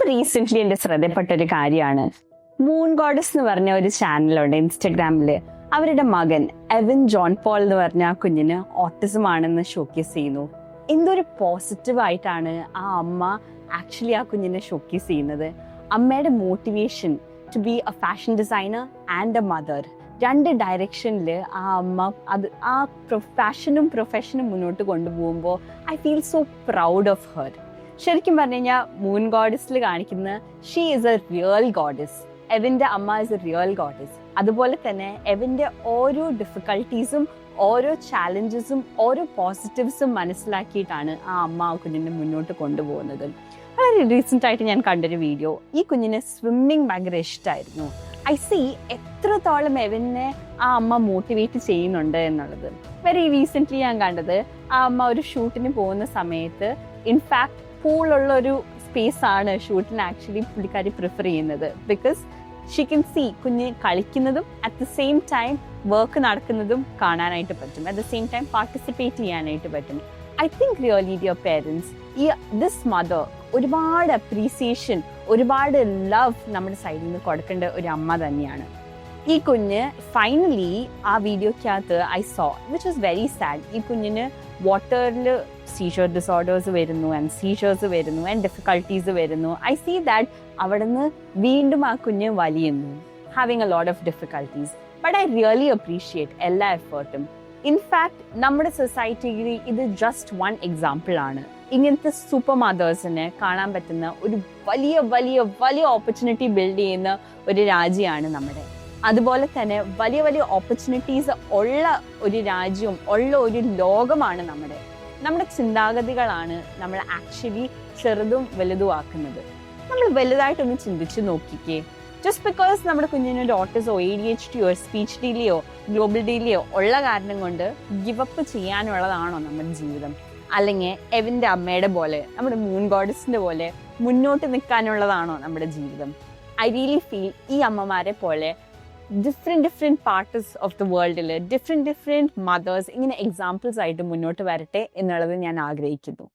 Recent എന്റെ ശ്രദ്ധപ്പെട്ട ഒരു കാര്യമാണ്. മൂൺ ഗോഡസ് എന്ന് പറഞ്ഞ ഒരു ചാനലുണ്ട് ഇൻസ്റ്റഗ്രാമില്. അവരുടെ മകൻ എവിൻ ജോൺ പോൾ എന്ന് പറഞ്ഞ ആ കുഞ്ഞിന് ഓട്ടിസം ആണെന്ന് ഷോക്കേസ് ചെയ്യുന്നു. എന്തൊരു പോസിറ്റീവ് ആയിട്ടാണ് ആ അമ്മ ആക്ച്വലി ആ കുഞ്ഞിനെ ഷോക്കേസ് ചെയ്യുന്നത്. അമ്മയുടെ motivation to be a fashion designer and a mother, രണ്ട് ഡയറക്ഷനിൽ ആ അമ്മ അത് ആ ഫാഷനും പ്രൊഫഷനും മുന്നോട്ട് കൊണ്ടുപോകുമ്പോൾ I feel so proud of her. ശരിക്കും പറഞ്ഞു കഴിഞ്ഞാൽ മൂൺ ഗോഡസിൽ കാണിക്കുന്ന she is a real goddess. എവിൻ്റെ അമ്മ ഈസ് എ റിയൽ ഗോഡസ്. അതുപോലെ തന്നെ എവിൻ്റെ ഓരോ ഡിഫിക്കൽട്ടീസും ഓരോ ചാലഞ്ചസും ഓരോ പോസിറ്റീവ്സും മനസ്സിലാക്കിയിട്ടാണ് ആ അമ്മ ആ കുഞ്ഞിനെ മുന്നോട്ട് കൊണ്ടുപോകുന്നത്. വളരെ റീസെൻ്റ് ആയിട്ട് ഞാൻ കണ്ടൊരു വീഡിയോ, ഈ കുഞ്ഞിന് സ്വിമ്മിങ് ഭയങ്കര ഇഷ്ടമായിരുന്നു. ഐ സി എത്രത്തോളം എവിനെ ആ അമ്മ മോട്ടിവേറ്റ് ചെയ്യുന്നുണ്ട് എന്നുള്ളത്. വെരി റീസെൻ്റ്ലി ഞാൻ കണ്ടത്, ആ അമ്മ ഒരു ഷൂട്ടിന് പോകുന്ന സമയത്ത് ഇൻഫാക്ട് പൂളുള്ള ഒരു സ്പേസ് ആണ് ഷൂട്ടിന് ആക്ച്വലി പുള്ളിക്കാരി പ്രിഫർ ചെയ്യുന്നത്. ബിക്കോസ് ഷീ കൻ സീ കുഞ്ഞ് കളിക്കുന്നതും at the same time work നടക്കുന്നതും കാണാനായിട്ട് പറ്റും, at the same time participate ചെയ്യാനായിട്ട് പറ്റും. I think really dear parents, this mother ഒരുപാട് അപ്രീസിയേഷൻ, ഒരുപാട് ലവ് നമ്മുടെ സൈഡിൽ നിന്ന് കൊടുക്കേണ്ട ഒരു അമ്മ തന്നെയാണ്. ഈ കുഞ്ഞ് ഫൈനലി ആ വീഡിയോക്കകത്ത് I saw which was very sad. ഈ കുഞ്ഞിന് വാട്ടറിൽ സീഷർ ഡിസോർഡേഴ്സ് വരുന്നു ആൻഡ് സീഷേഴ്സ് വരുന്നു ആൻഡ് ഡിഫിക്കൽട്ടീസ് വരുന്നു. ഐ സീ ദാറ്റ് അവിടെ നിന്ന് വീണ്ടും ആ കുഞ്ഞ് വലിയുന്നു, having a lot of difficulties. But I really appreciate എല്ലാ എഫേർട്ടും. ഇൻഫാക്ട് നമ്മുടെ സൊസൈറ്റിയിൽ ഇത് ജസ്റ്റ് വൺ എക്സാമ്പിൾ ആണ്. ഇങ്ങനത്തെ സൂപ്പർ മദേഴ്സിനെ കാണാൻ പറ്റുന്ന ഒരു വലിയ വലിയ വലിയ ഓപ്പർച്യൂണിറ്റി ബിൽഡ് ചെയ്യുന്ന ഒരു രാജ്യമാണ് നമ്മുടെ. അതുപോലെ തന്നെ വലിയ വലിയ ഓപ്പർച്യൂണിറ്റീസ് ഉള്ള ഒരു രാജ്യവും ഉള്ള ഒരു ലോകമാണ് നമ്മുടെ. നമ്മുടെ ചിന്താഗതികളാണ് നമ്മൾ ആക്ച്വലി ചെറുതും വലുതും ആക്കുന്നത്. നമ്മൾ വലുതായിട്ടൊന്ന് ചിന്തിച്ച് നോക്കിക്കേ. ജസ്റ്റ് ബിക്കോസ് നമ്മുടെ കുഞ്ഞിന് ഒരു ഓട്ടിസോ ADHD സ്പീച്ച് ഡിലെയോ ഗ്ലോബൽ ഡിലെയോ ഉള്ള കാരണം കൊണ്ട് ഗിവപ്പ് ചെയ്യാനുള്ളതാണോ നമ്മുടെ ജീവിതം? അല്ലെങ്കിൽ എവിൻ്റെ അമ്മയുടെ പോലെ, നമ്മുടെ മൂൺ ഗോഡസിൻ്റെ പോലെ മുന്നോട്ട് നിൽക്കാനുള്ളതാണോ നമ്മുടെ ജീവിതം? ഐ റിയലി ഫീൽ ഈ അമ്മമാരെ പോലെ ഡിഫറെൻറ്റ് പാർട്സ് ഓഫ് ദ വേൾഡിൽ ഡിഫറെൻറ്റ് മദേഴ്സ് ഇങ്ങനെ എക്സാമ്പിൾസ് ആയിട്ട് മുന്നോട്ട് വരട്ടെ എന്നുള്ളത് ഞാൻ ആഗ്രഹിക്കുന്നു.